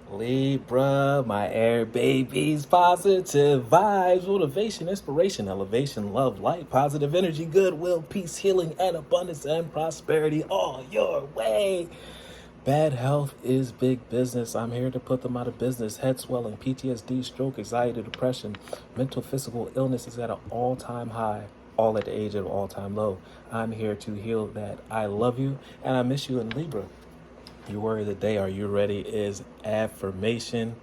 Libra, my air babies, positive vibes, motivation, inspiration, elevation, love, light, positive energy, goodwill, peace, healing, and abundance and prosperity all your way. Bad health is big business. I'm here to put them out of business. Head swelling, PTSD, stroke, anxiety, depression, mental, physical illness is at an all-time high, all at the age of an all-time low. I'm here to heal that. I love you, and I miss you in Libra. Your word of the day, are you ready, is affirmation,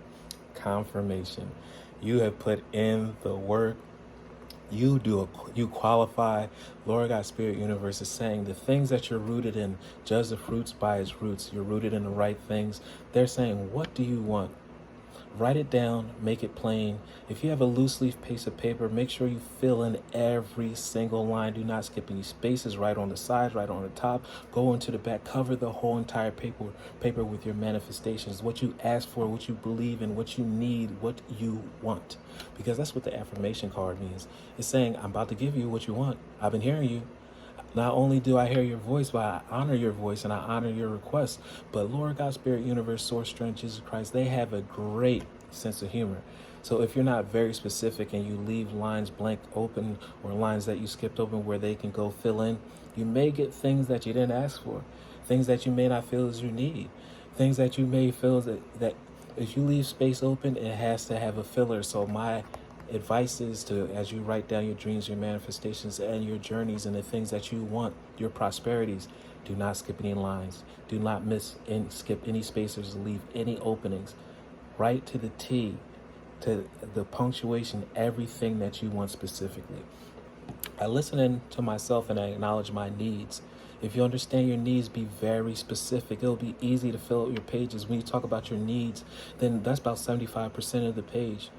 confirmation. You have put in the work. You qualify. Lord God, Spirit, Universe is saying the things that you're rooted in, judge the fruits by its roots. You're rooted in the right things. They're saying, what do you want? Write it down, make it plain. If you have a loose leaf piece of paper, make sure you fill in every single line. Do not skip any spaces. Right on the sides, right on the top. Go into the back. Cover the whole entire paper with your manifestations. What you ask for, what you believe in, what you need, what you want. Because that's what the affirmation card means. It's saying, I'm about to give you what you want. I've been hearing you. Not only do I hear your voice, but I honor your voice and I honor your request. But Lord God, Spirit, Universe, Source, Strength, Jesus Christ, they have a great sense of humor. So if you're not very specific and you leave lines blank open or lines that you skipped open where they can go fill in, you may get things that you didn't ask for, things that you may not feel as you need, things that you may feel that if you leave space open, it has to have a filler. So my advice is to, as you write down your dreams, your manifestations, and your journeys, and the things that you want, your prosperities, do not skip any lines. Do not skip any spaces, leave any openings. Write to the T, to the punctuation, everything that you want specifically. I listen in to myself and I acknowledge my needs. If you understand your needs, be very specific. It'll be easy to fill out your pages. When you talk about your needs, then that's about 75% of the page.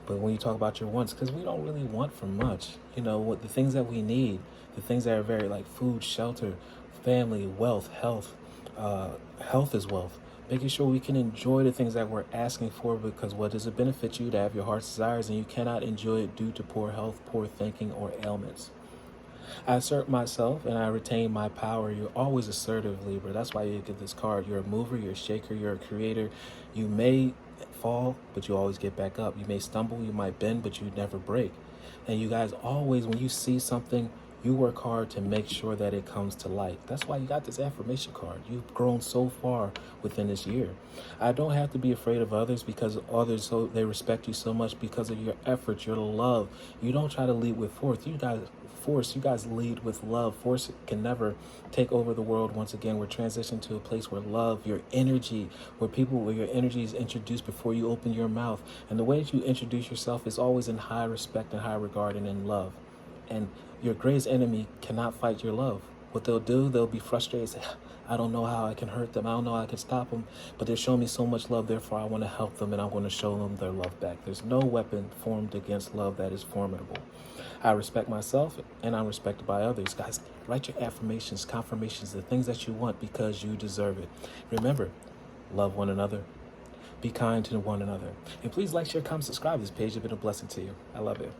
But when you talk about your wants, because we don't really want for much, what the things that we need, the things that are very like food, shelter, family, wealth, health. Health is wealth. Making sure we can enjoy the things that we're asking for, because what does it benefit you to have your heart's desires and you cannot enjoy it due to poor health, poor thinking, or ailments? I assert myself and I retain my power. You're always assertive, Libra. That's why you get this card. You're a mover, you're a shaker, you're a creator. You may fall, but you always get back up. You may stumble, you might bend, but you never break. And you guys always, when you see something, you work hard to make sure that it comes to light. That's why you got this affirmation card. You've grown so far within this year. I don't have to be afraid of others, because others, so they respect you so much because of your efforts, your love. You don't try to lead with force. You guys lead with love. Force can never take over the world. Once again, we're transitioning to a place where love, your energy, where your energy is introduced before you open your mouth. And the way that you introduce yourself is always in high respect and high regard and in love. And your greatest enemy cannot fight your love. What they'll do, they'll be frustrated, say, I don't know how I can hurt them. I don't know how I can stop them, but they're showing me so much love. Therefore, I want to help them and I'm going to show them their love back. There's no weapon formed against love that is formidable. I respect myself and I'm respected by others. Guys, write your affirmations, confirmations, the things that you want, because you deserve it. Remember, love one another. Be kind to one another. And please like, share, comment, subscribe. This page has been a blessing to you. I love it.